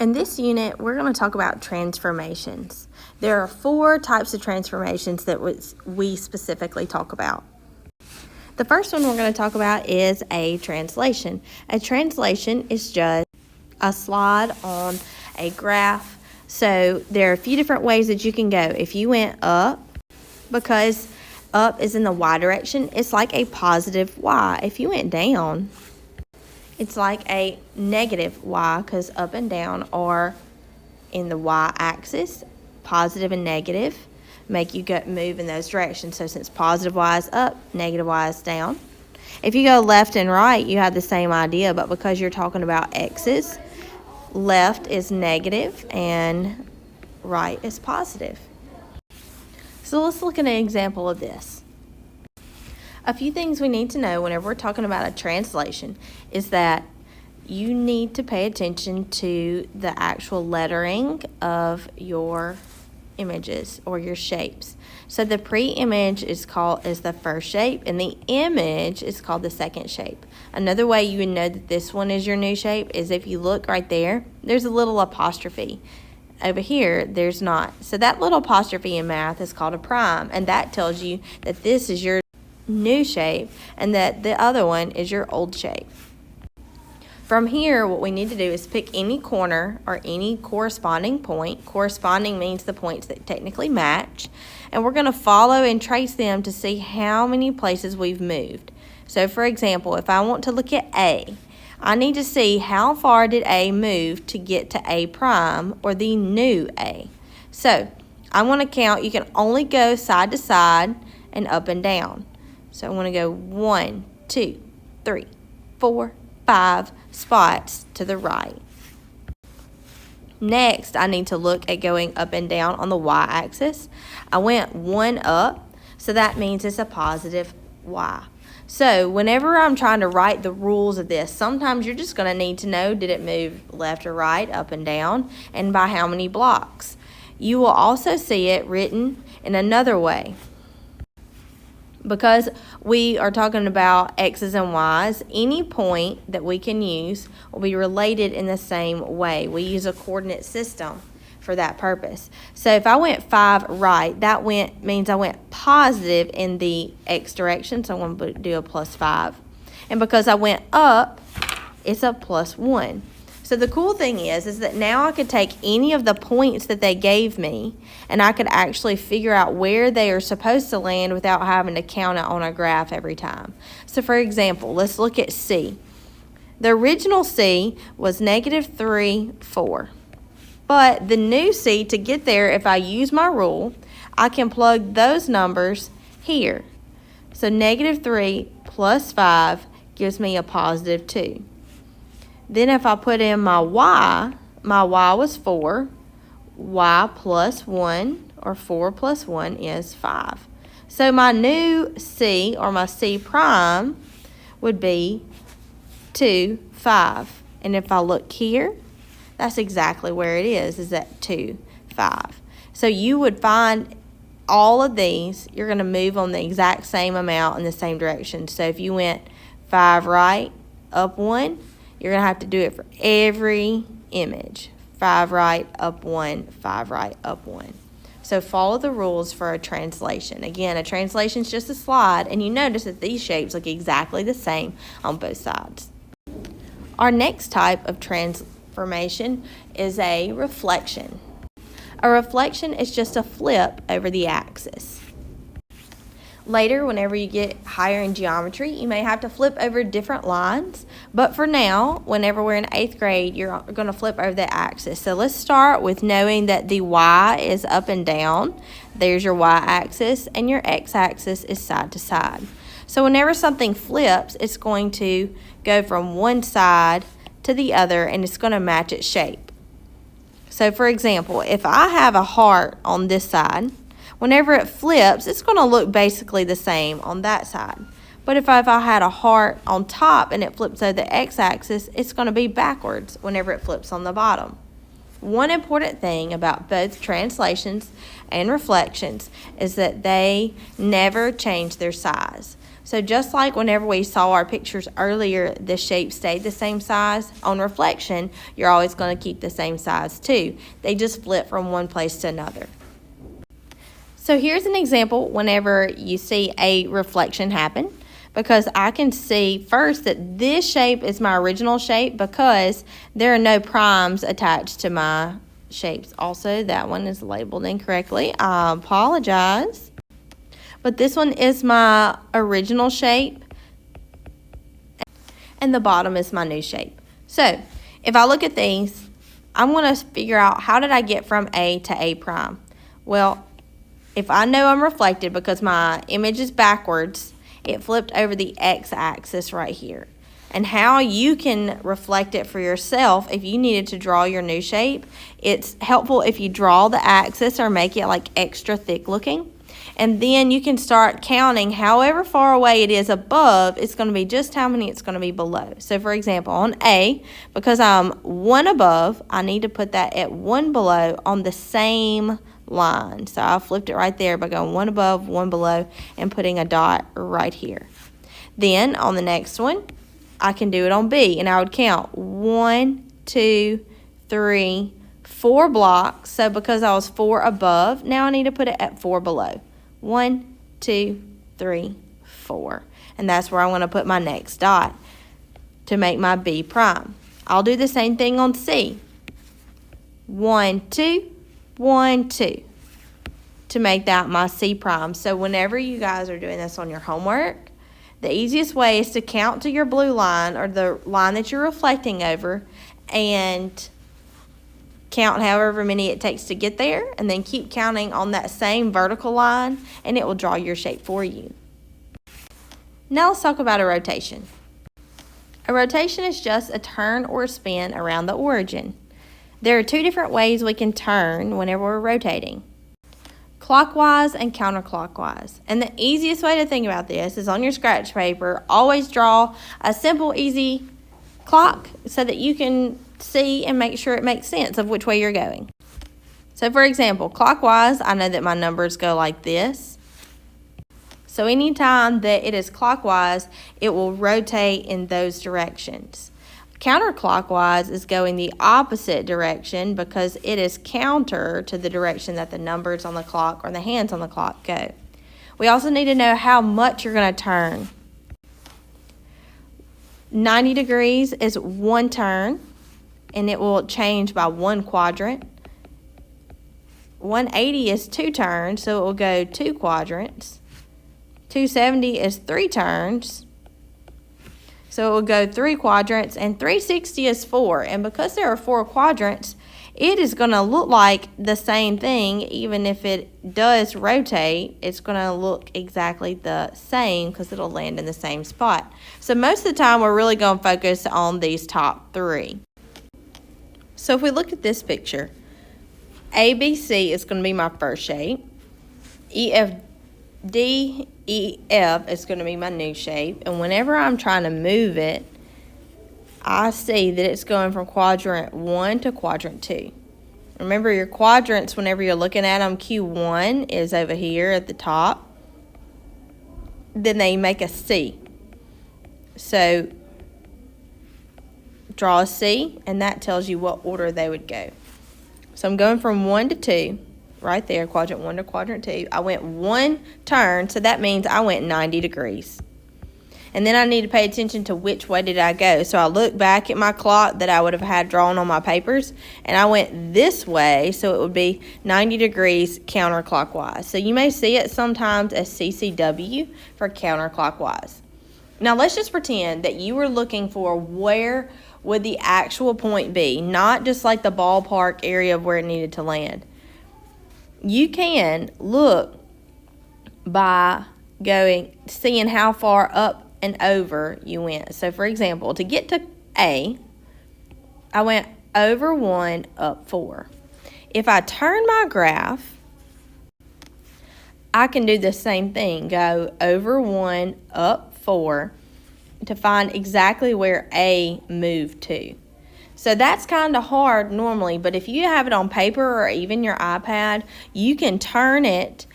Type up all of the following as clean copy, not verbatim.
In this unit, we're going to talk about transformations. There are 4 types of transformations that we specifically talk about. The first one we're going to talk about is a translation. A translation is just a slide on a graph. So there are a few different ways that you can go. If you went up, because up is in the y direction, it's like a positive y. If you went down, it's like a negative y, because up and down are in the y-axis. Positive and negative make you move in those directions. So since positive y is up, negative y is down. If you go left and right, you have the same idea, but because you're talking about x's, left is negative and right is positive. So let's look at an example of this. A few things we need to know whenever we're talking about a translation is that you need to pay attention to the actual lettering of your images or your shapes. So the pre-image is the first shape, and the image is called the second shape. Another way you would know that this one is your new shape is if you look right there, there's a little apostrophe. Over here, there's not. So that little apostrophe in math is called a prime, and that tells you that this is your new shape and that the other one is your old shape. From here, what we need to do is pick any corner or any corresponding point. Corresponding means the points that technically match, and we're going to follow and trace them to see how many places we've moved. So for example, if I want to look at A, I need to see how far did A move to get to A prime, or the new A. So I want to count. You can only go side to side and up and down. So I want to go 1, 2, 3, 4, 5 spots to the right. Next, I need to look at going up and down on the y-axis. I went 1 up, so that means it's a positive y. So whenever I'm trying to write the rules of this, sometimes you're just going to need to know, did it move left or right, up and down, and by how many blocks. You will also see it written in another way. Because we are talking about x's and y's, any point that we can use will be related in the same way. We use a coordinate system for that purpose. So if I went 5 right, that means I went positive in the x direction, so I'm going to do a +5. And because I went up, it's a +1. So the cool thing is that now I could take any of the points that they gave me, and I could actually figure out where they are supposed to land without having to count it on a graph every time. So for example, let's look at C. The original C was -3, 4. But the new C, to get there, if I use my rule, I can plug those numbers here. So -3 + 5 gives me a +2. Then if I put in my y was 4. Y + 1, or 4 + 1, is 5. So my new C, or my C prime, would be 2, 5. And if I look here, that's exactly where it is at 2, 5. So you would find all of these, you're going to move on the exact same amount in the same direction. So if you went 5 right, up 1, you're going to have to do it for every image. 5 right, up 1, 5 right, up 1. So follow the rules for a translation. Again, a translation is just a slide, and you notice that these shapes look exactly the same on both sides. Our next type of transformation is a reflection. A reflection is just a flip over the axis. Later, whenever you get higher in geometry, you may have to flip over different lines. But for now, whenever we're in 8th grade, you're going to flip over the axis. So let's start with knowing that the y is up and down. There's your y-axis, and your x-axis is side to side. So whenever something flips, it's going to go from one side to the other, and it's going to match its shape. So for example, if I have a heart on this side, whenever it flips, it's going to look basically the same on that side. But if I had a heart on top and it flips over the x-axis, it's going to be backwards whenever it flips on the bottom. One important thing about both translations and reflections is that they never change their size. So just like whenever we saw our pictures earlier, the shape stayed the same size, on reflection, you're always going to keep the same size too. They just flip from one place to another. So here's an example whenever you see a reflection happen, because I can see first that this shape is my original shape because there are no primes attached to my shapes. Also, that one is labeled incorrectly. I apologize. But this one is my original shape, and the bottom is my new shape. So if I look at these, I'm going to figure out how did I get from A to A prime. Well, if I know I'm reflected because my image is backwards, it flipped over the x-axis right here. And how you can reflect it for yourself if you needed to draw your new shape, it's helpful if you draw the axis or make it like extra thick looking. And then you can start counting however far away it is above, it's going to be just how many it's going to be below. So for example, on A, because I'm one above, I need to put that at one below on the same line. So I flipped it right there by going one above, one below, and putting a dot right here. Then on the next one, I can do it on B, and I would count 1, 2, 3, 4 blocks. So because I was 4 above, now I need to put it at 4 below. 1, 2, 3, 4. And that's where I'm going to put my next dot to make my B prime. I'll do the same thing on C. 1, 2, 1, 2 to make that my C prime. So whenever you guys are doing this on your homework, the easiest way is to count to your blue line or the line that you're reflecting over and count however many it takes to get there, and then keep counting on that same vertical line, and it will draw your shape for you. Now let's talk about a rotation. A rotation is just a turn or a spin around the origin. There are two different ways we can turn whenever we're rotating: clockwise and counterclockwise. And the easiest way to think about this is on your scratch paper, always draw a simple, easy clock so that you can see and make sure it makes sense of which way you're going. So for example, clockwise, I know that my numbers go like this. So anytime that it is clockwise, it will rotate in those directions. Counterclockwise is going the opposite direction because it is counter to the direction that the numbers on the clock or the hands on the clock go. We also need to know how much you're going to turn. 90 degrees is one turn, and it will change by one quadrant. 180 is 2 turns, so it will go 2 quadrants. 270 is 3 turns, so it will go 3 quadrants, and 360 is 4. And because there are 4 quadrants, it is going to look like the same thing. Even if it does rotate, it's going to look exactly the same because it'll land in the same spot. So most of the time, we're really going to focus on these top 3. So if we look at this picture, ABC is going to be my first shape. EFD, EF is going to be my new shape. And whenever I'm trying to move it, I see that it's going from quadrant 1 to quadrant 2. Remember your quadrants, whenever you're looking at them, Q1 is over here at the top. Then they make a C. So draw a C, and that tells you what order they would go. So I'm going from 1 to 2, right there, quadrant 1 to quadrant 2. I went 1 turn, so that means I went 90 degrees. And then I need to pay attention to which way did I go. So I look back at my clock that I would have had drawn on my papers, and I went this way, so it would be 90 degrees counterclockwise. So you may see it sometimes as CCW for counterclockwise. Now let's just pretend that you were looking for where would the actual point be, not just like the ballpark area of where it needed to land. You can look by seeing how far up and over you went. So for example, to get to A, I went over 1, up 4. If I turn my graph, I can do the same thing, go over 1, up 4, to find exactly where A moved to. So that's kind of hard normally, but if you have it on paper or even your iPad, you can turn it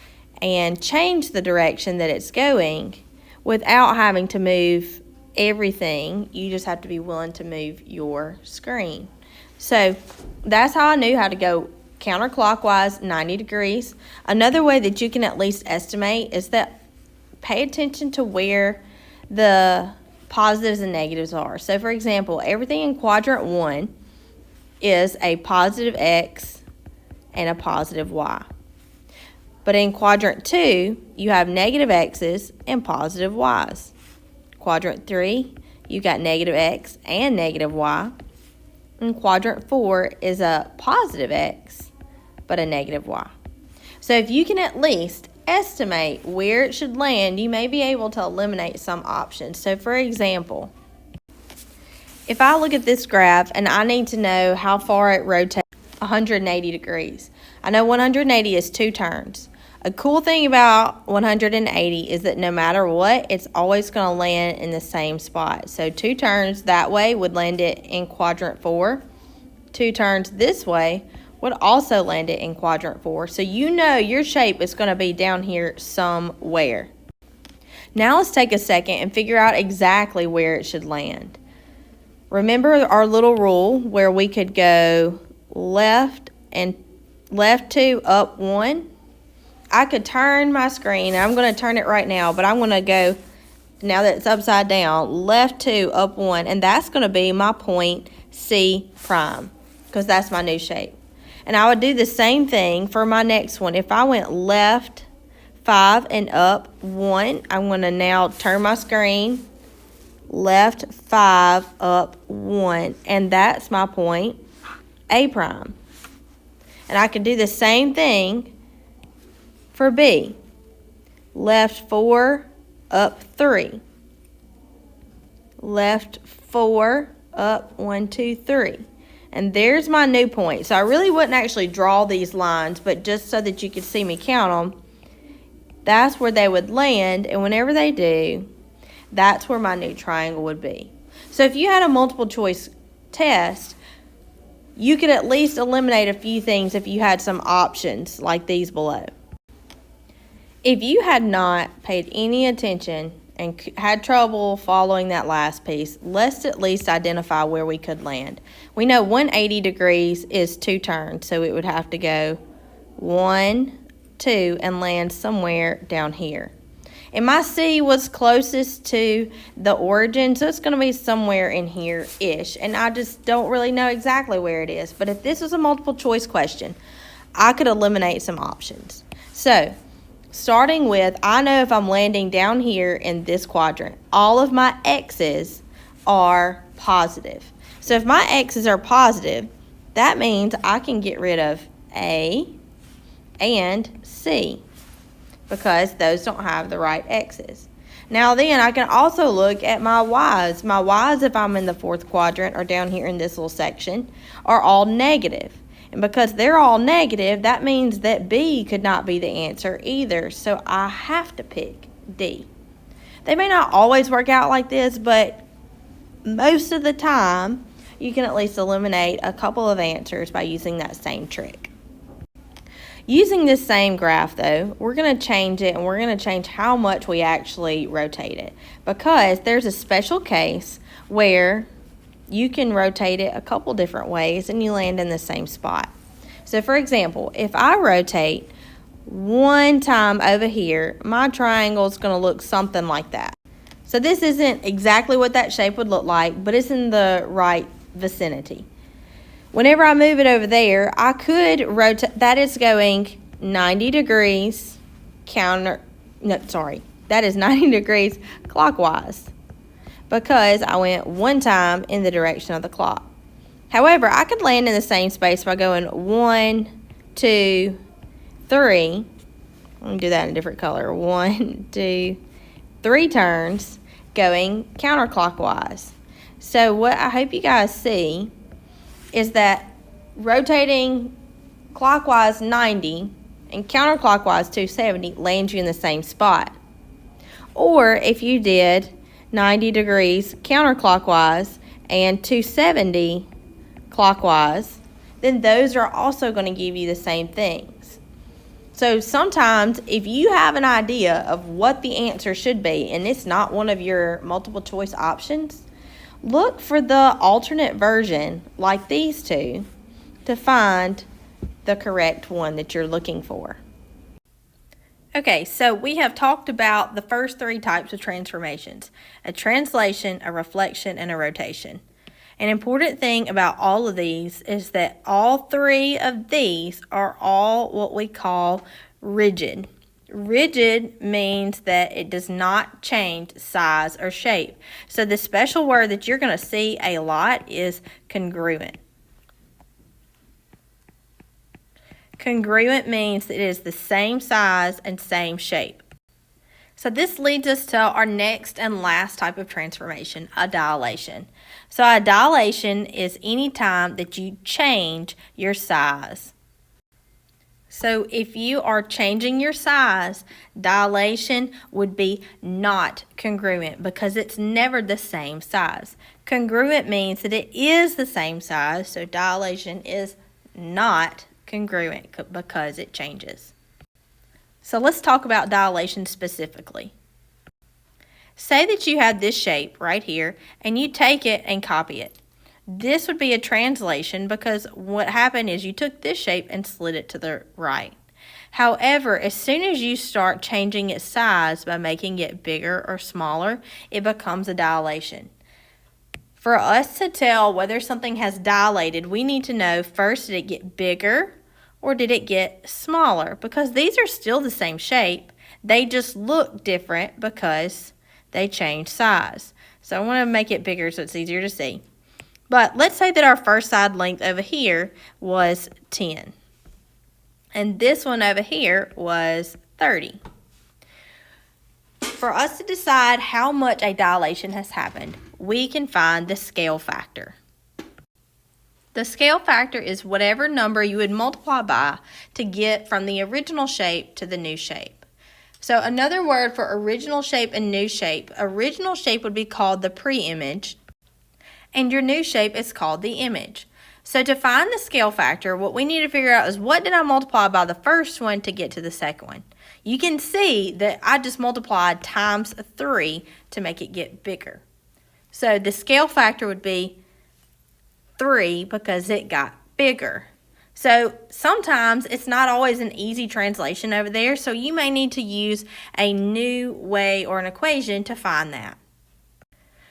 and change the direction that it's going without having to move everything. You just have to be willing to move your screen. So that's how I knew how to go counterclockwise 90 degrees. Another way that you can at least estimate is that pay attention to where the positives and negatives are. So for example, everything in quadrant 1 is a positive X and a positive Y. But in quadrant 2, you have negative X's and positive Y's. Quadrant 3, you got negative X and negative Y. And quadrant 4 is a positive X but a negative Y. So if you can at least estimate where it should land, you may be able to eliminate some options. So for example, if I look at this graph and I need to know how far it rotates 180 degrees, I know 180 is 2 turns. A cool thing about 180 is that no matter what, it's always going to land in the same spot. So 2 turns that way would land it in quadrant 4. 2 turns this way would also land it in quadrant 4. So you know your shape is going to be down here somewhere. Now let's take a second and figure out exactly where it should land. Remember our little rule where we could go left 2, up 1? I could turn my screen, and I'm going to turn it right now, but I'm going to go, now that it's upside down, left 2, up 1, and that's going to be my point C prime, because that's my new shape. And I would do the same thing for my next one. If I went left 5 and up 1, I'm going to now turn my screen left 5 up 1, and that's my point A prime. And I could do the same thing for B. Left 4 up 3. Left 4 up 1, 2, 3. And there's my new point. So I really wouldn't actually draw these lines, but just so that you could see me count them, that's where they would land. And whenever they do, that's where my new triangle would be. So if you had a multiple choice test, you could at least eliminate a few things if you had some options like these below. If you had not paid any attention and had trouble following that last piece, let's at least identify where we could land. We know 180 degrees is 2 turns, so it would have to go 1, 2, and land somewhere down here. And my C was closest to the origin, so it's going to be somewhere in here-ish. And I just don't really know exactly where it is. But if this was a multiple choice question, I could eliminate some options. So, starting with, I know if I'm landing down here in this quadrant, all of my X's are positive. So if my X's are positive, that means I can get rid of A and C because those don't have the right X's. Now then, I can also look at my Y's. My Y's, if I'm in the 4th quadrant or down here in this little section, are all negative. And because they're all negative, that means that B could not be the answer either. So I have to pick D. They may not always work out like this, but most of the time, you can at least eliminate a couple of answers by using that same trick. Using this same graph, though, we're going to change it, and we're going to change how much we actually rotate it. Because there's a special case where you can rotate it a couple different ways and you land in the same spot. So for example, if I rotate 1 time over here, my triangle is going to look something like that. So this isn't exactly what that shape would look like, but it's in the right vicinity. Whenever I move it over there, I could rotate, that is going 90 degrees that is 90 degrees clockwise, because I went 1 time in the direction of the clock. However, I could land in the same space by going 1, 2, 3. Let me do that in a different color. 1, 2, 3 turns going counterclockwise. So what I hope you guys see is that rotating clockwise 90 and counterclockwise 270 lands you in the same spot. Or if you did 90 degrees counterclockwise and 270 clockwise, then those are also going to give you the same things. So sometimes if you have an idea of what the answer should be and it's not one of your multiple choice options, look for the alternate version like these two to find the correct one that you're looking for. Okay, so we have talked about the first three types of transformations: a translation, a reflection, and a rotation. An important thing about all of these is that all three of these are all what we call rigid. Rigid means that it does not change size or shape. So the special word that you're going to see a lot is congruent. Congruent means that it is the same size and same shape. So this leads us to our next and last type of transformation, a dilation. So a dilation is any time that you change your size. So if you are changing your size, dilation would be not congruent because it's never the same size. Congruent means that it is the same size, so dilation is not congruent because it changes. So let's talk about dilation specifically. Say that you have this shape right here and you take it and copy it. This would be a translation because what happened is you took this shape and slid it to the right. However, as soon as you start changing its size by making it bigger or smaller, it becomes a dilation. For us to tell whether something has dilated, we need to know first, did it get bigger or did it get smaller? Because these are still the same shape. They just look different because they change size. So I want to make it bigger so it's easier to see. But let's say that our first side length over here was 10. And this one over here was 30. For us to decide how much a dilation has happened, we can find the scale factor. The scale factor is whatever number you would multiply by to get from the original shape to the new shape. So another word for original shape and new shape, original shape would be called the pre-image, and your new shape is called the image. So to find the scale factor, what we need to figure out is what did I multiply by the first one to get to the second one. You can see that I just multiplied times 3 to make it get bigger. So the scale factor would be 3 because it got bigger. So sometimes it's not always an easy translation over there, so you may need to use a new way or an equation to find that.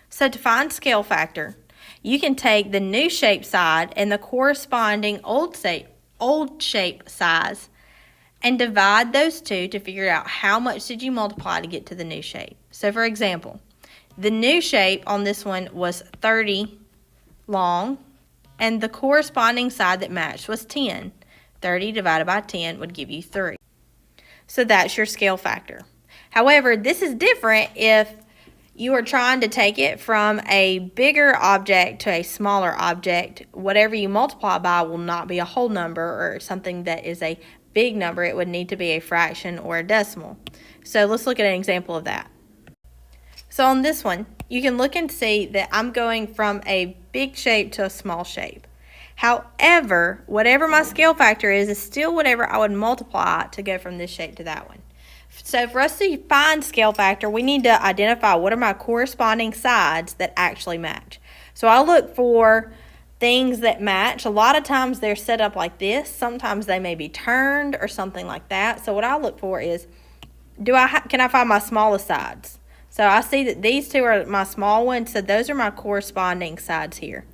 So to find scale factor, you can take the new shape side and the corresponding old shape size and divide those two to figure out how much did you multiply to get to the new shape. So for example, the new shape on this one was 30 long, and the corresponding side that matched was 10. 30 divided by 10 would give you 3. So that's your scale factor. However, this is different if you are trying to take it from a bigger object to a smaller object. Whatever you multiply by will not be a whole number or something that is a big number. It would need to be a fraction or a decimal. So let's look at an example of that. So on this one, you can look and see that I'm going from a big shape to a small shape. However, whatever my scale factor is still whatever I would multiply to go from this shape to that one. So for us to find scale factor, we need to identify what are my corresponding sides that actually match. So I look for things that match. A lot of times they're set up like this. Sometimes they may be turned or something like that. So what I look for is, can I find my smallest sides? So I see that these two are my small ones, so those are my corresponding sides here.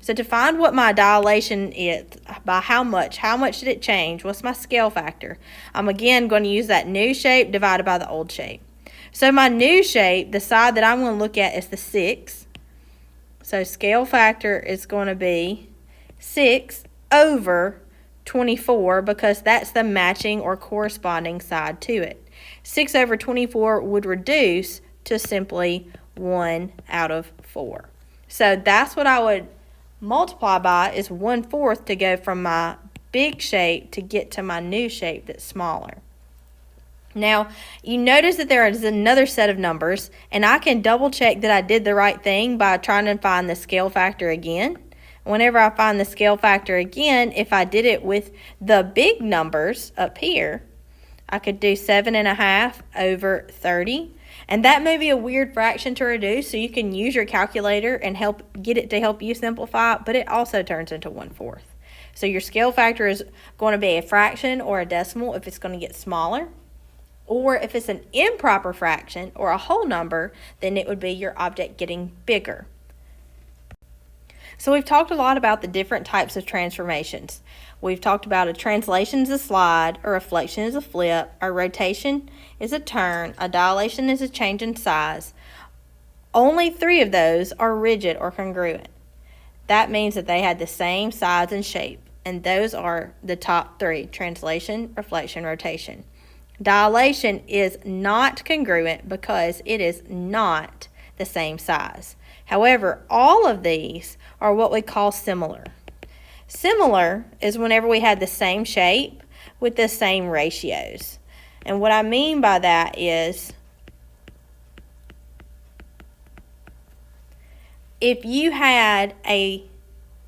So to find what my dilation is, by how much did it change, what's my scale factor? I'm again going to use that new shape divided by the old shape. So my new shape, the side that I'm going to look at is the 6. So scale factor is going to be 6 over 24 because that's the matching or corresponding side to it. 6 over 24 would reduce to simply 1 out of 4. So that's what I would multiply by, is 1/4 to go from my big shape to get to my new shape that's smaller. Now, you notice that there is another set of numbers, and I can double check that I did the right thing by trying to find the scale factor again. whenever I find the scale factor again, if I did it with the big numbers up here, I could do 7.5 over 30. And that may be a weird fraction to reduce, so you can use your calculator and get it to help you simplify, but it also turns into 1/4. So your scale factor is going to be a fraction or a decimal if it's going to get smaller. Or if it's an improper fraction or a whole number, then it would be your object getting bigger. So we've talked a lot about the different types of transformations. We've talked about a translation is a slide, a reflection is a flip, a rotation is a turn, a dilation is a change in size. Only 3 of those are rigid or congruent. That means that they had the same size and shape, and those are the top 3: translation, reflection, rotation. Dilation is not congruent because it is not the same size. However, all of these are what we call similar. Similar is whenever we had the same shape with the same ratios. And what I mean by that is, if you had a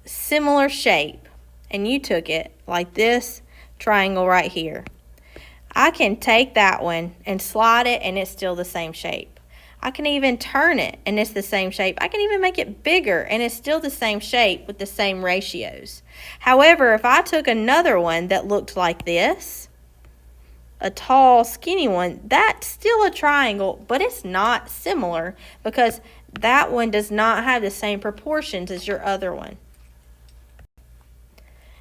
similar shape and you took it like this triangle right here, I can take that one and slide it and it's still the same shape. I can even turn it and it's the same shape. I can even make it bigger and it's still the same shape with the same ratios. However, if I took another one that looked like this, a tall, skinny one, that's still a triangle, but it's not similar because that one does not have the same proportions as your other one.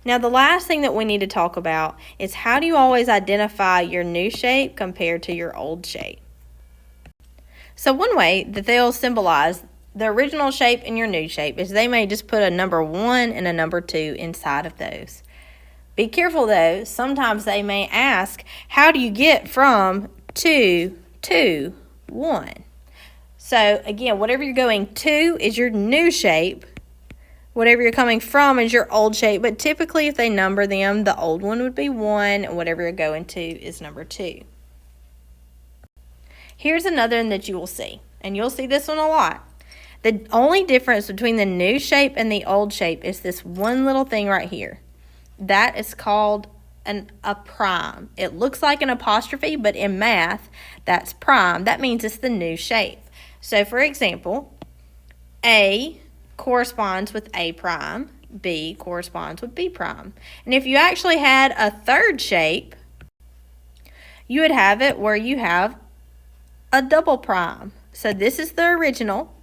Now, the last thing that we need to talk about is how do you always identify your new shape compared to your old shape? So one way that they'll symbolize the original shape and your new shape is they may just put a number 1 and a number 2 inside of those. Be careful though, sometimes they may ask, how do you get from 2 to 1? So again, whatever you're going to is your new shape. Whatever you're coming from is your old shape, but typically if they number them, the old one would be 1, and whatever you're going to is number 2. Here's another one that you will see, and you'll see this one a lot. The only difference between the new shape and the old shape is this one little thing right here. That is called a prime. It looks like an apostrophe, but in math, that's prime. That means it's the new shape. So for example, A corresponds with A prime, B corresponds with B prime. And if you actually had a third shape, you would have it where you have a double prime. So this is the original.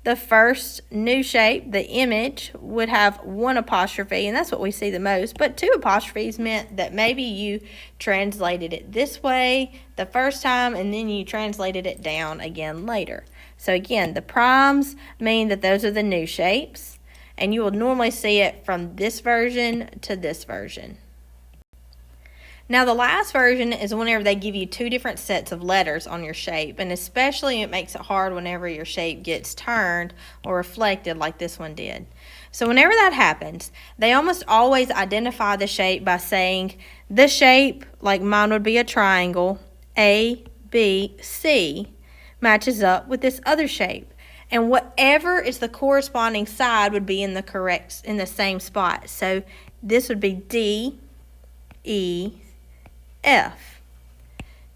The first new shape, the image, would have 1 apostrophe, and that's what we see the most. But 2 apostrophes meant that maybe you translated it this way the first time, and then you translated it down again later. So again, the primes mean that those are the new shapes, and you will normally see it from this version to this version. Now the last version is whenever they give you 2 different sets of letters on your shape, and especially it makes it hard whenever your shape gets turned or reflected like this one did. So whenever that happens, they almost always identify the shape by saying the shape, like mine would be a triangle, A, B, C, matches up with this other shape. And whatever is the corresponding side would be in the same spot. So this would be D, E, F.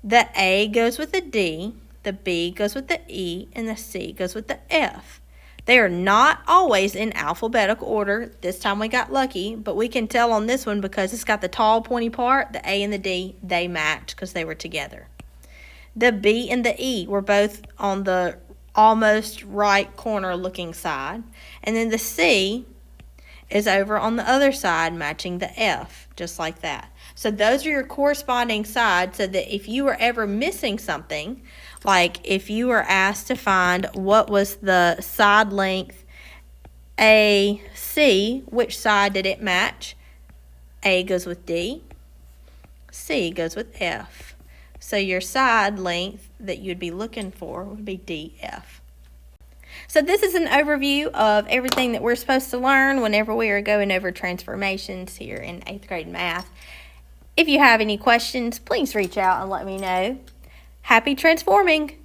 The A goes with the D, the B goes with the E, and the C goes with the F. They are not always in alphabetical order. This time we got lucky, but we can tell on this one because it's got the tall pointy part, the A and the D, they matched because they were together. The B and the E were both on the almost right corner looking side, and then the C is over on the other side matching the F, just like that. So those are your corresponding sides, so that if you were ever missing something, like if you were asked to find what was the side length AC, which side did it match? A goes with D, C goes with F. So your side length that you'd be looking for would be DF. So this is an overview of everything that we're supposed to learn whenever we are going over transformations here in 8th grade math. If you have any questions, please reach out and let me know. Happy transforming!